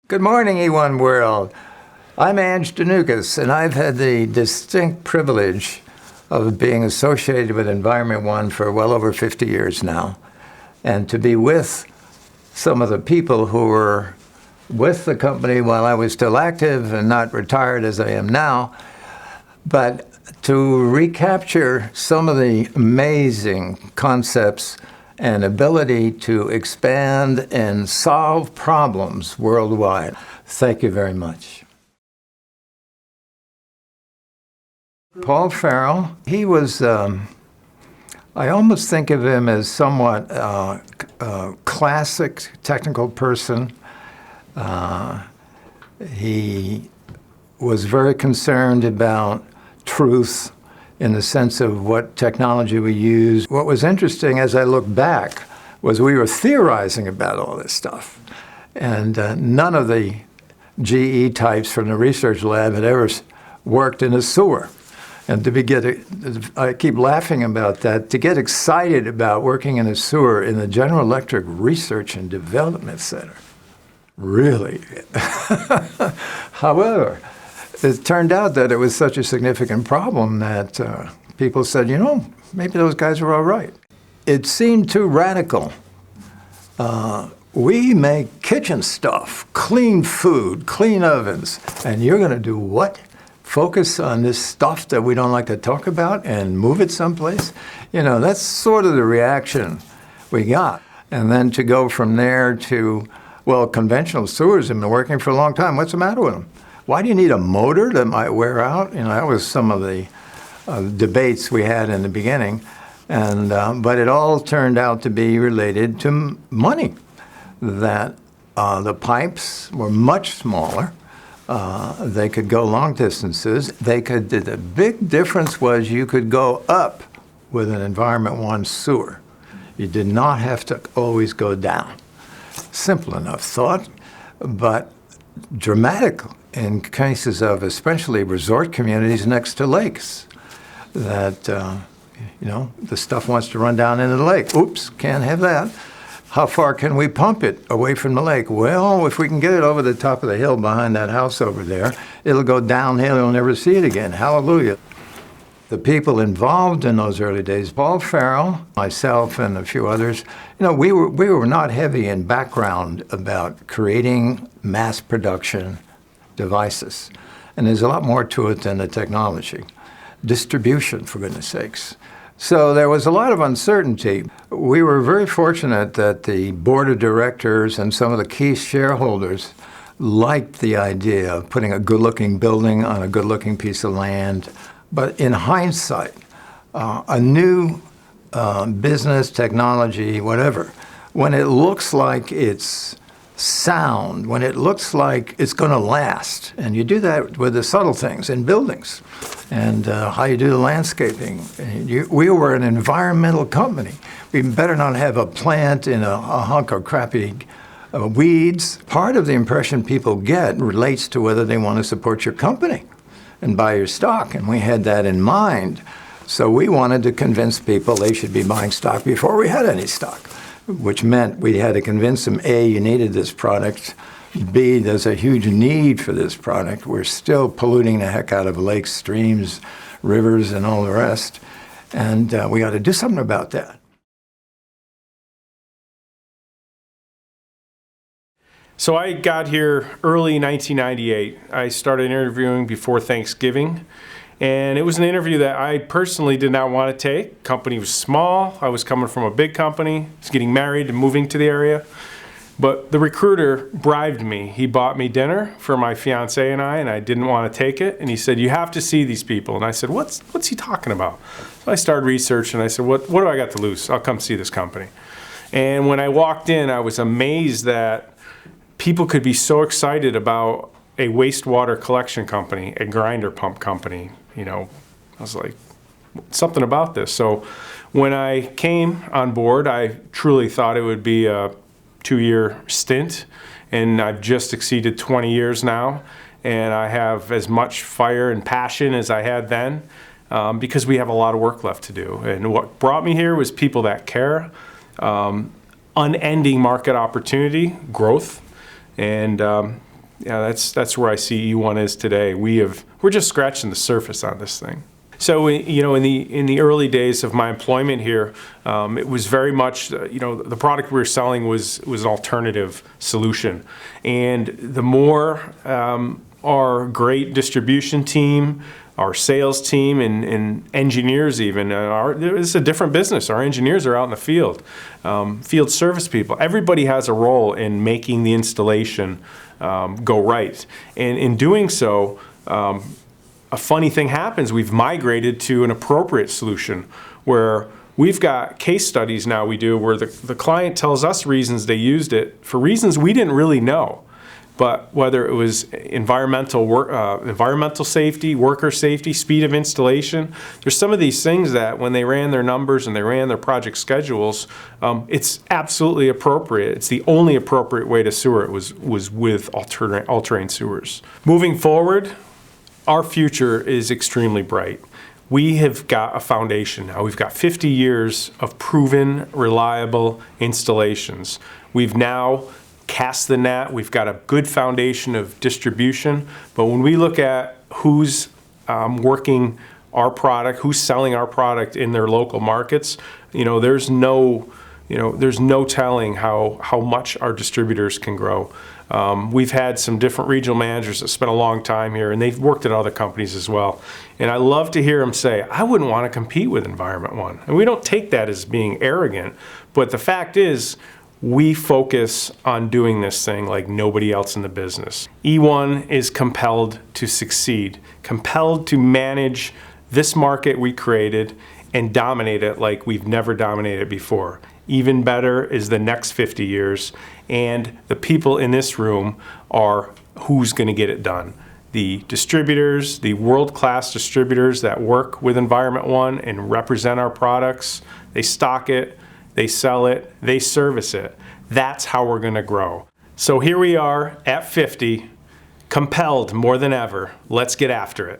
Good morning, E1 World. I'm Ange Dounoucos, and I've had the distinct privilege of being associated with Environment One for well over 50 years now, and to be with some of the people who were with the company while I was still active and not retired as I am now, but to recapture some of the amazing concepts and ability to expand and solve problems worldwide. Thank you very much. Paul Farrell, he was, I almost think of him as somewhat a classic technical person. He was very concerned about truth in the sense of what technology we use. What was interesting as I look back was we were theorizing about all this stuff. And none of the GE types from the research lab had ever worked in a sewer. And I keep laughing about that, to get excited about working in a sewer in the General Electric Research and Development Center. Really? However, it turned out that it was such a significant problem that people said, you know, maybe those guys were all right. It seemed too radical. We make kitchen stuff, clean food, clean ovens, and you're going to do what? Focus on this stuff that we don't like to talk about and move it someplace? You know, that's sort of the reaction we got. And then to go from there to, well, conventional sewers have been working for a long time. What's the matter with them? Why do you need a motor that might wear out? You know, that was some of the debates we had in the beginning. And, but it all turned out to be related to money, that the pipes were much smaller. They could go long distances. The big difference was you could go up with an Environment One sewer. You did not have to always go down. Simple enough thought, but dramatic in cases of especially resort communities next to lakes, that, you know, the stuff wants to run down into the lake. Oops, can't have that. How far can we pump it away from the lake? Well, if we can get it over the top of the hill behind that house over there, it'll go downhill, you'll never see it again. Hallelujah. The people involved in those early days, Paul Farrell, myself, and a few others, you know, we were not heavy in background about creating mass production devices. And there's a lot more to it than the technology. Distribution, for goodness sakes. So there was a lot of uncertainty. We were very fortunate that the board of directors and some of the key shareholders liked the idea of putting a good-looking building on a good-looking piece of land. But in hindsight, a new business, technology, whatever, when it looks like it's sound, when it looks like it's going to last, and you do that with the subtle things in buildings, and how you do the landscaping. We were an environmental company. We better not have a plant in a hunk of crappy weeds. Part of the impression people get relates to whether they want to support your company and buy your stock, and we had that in mind. So we wanted to convince people they should be buying stock before we had any stock, which meant we had to convince them, A, you needed this product, B, there's a huge need for this product. We're still polluting the heck out of lakes, streams, rivers, and all the rest, and we got to do something about that. So I got here early 1998. I started interviewing before Thanksgiving, and it was an interview that I personally did not want to take. Company was small. I was coming from a big company. I was getting married and moving to the area. But the recruiter bribed me. He bought me dinner for my fiance and I didn't want to take it. And he said, you have to see these people. And I said, what's he talking about? So I started researching. I said, what do I got to lose? I'll come see this company. And when I walked in, I was amazed that people could be so excited about a wastewater collection company, a grinder pump company. You know, I was like, something about this. So when I came on board, I truly thought it would be a 2-year stint, and I've just exceeded 20 years now, and I have as much fire and passion as I had then, because we have a lot of work left to do. And what brought me here was people that care, unending market opportunity, growth, and Yeah, that's where I see E1 is today. We're just scratching the surface on this thing. So, in the early days of my employment here, it was very much, the product we were selling was an alternative solution. And the more our great distribution team, our sales team, and engineers even, it's a different business. Our engineers are out in the field, field service people. Everybody has a role in making the installation go right. And in doing so, a funny thing happens. We've migrated to an appropriate solution where we've got case studies now we do where the client tells us reasons they used it for reasons we didn't really know. But whether it was environmental safety, worker safety, speed of installation, there's some of these things that when they ran their numbers and they ran their project schedules, it's absolutely appropriate. It's the only appropriate way to sewer it was with all-terrain sewers. Moving forward, our future is extremely bright. We have got a foundation now. We've got 50 years of proven, reliable installations. We've now cast the net. We've got a good foundation of distribution. But when we look at who's working our product, who's selling our product in their local markets, there's no telling how much our distributors can grow. We've had some different regional managers that spent a long time here, and they've worked at other companies as well. And I love to hear them say, I wouldn't want to compete with Environment One. And we don't take that as being arrogant, but the fact is, we focus on doing this thing like nobody else in the business. E1 is compelled to succeed, compelled to manage this market we created and dominate it like we've never dominated before. Even better is the next 50 years, and the people in this room are who's going to get it done. The distributors, the world-class distributors that work with Environment One and represent our products, they stock it, they sell it, they service it. That's how we're going to grow. So here we are at 50, compelled more than ever. Let's get after it.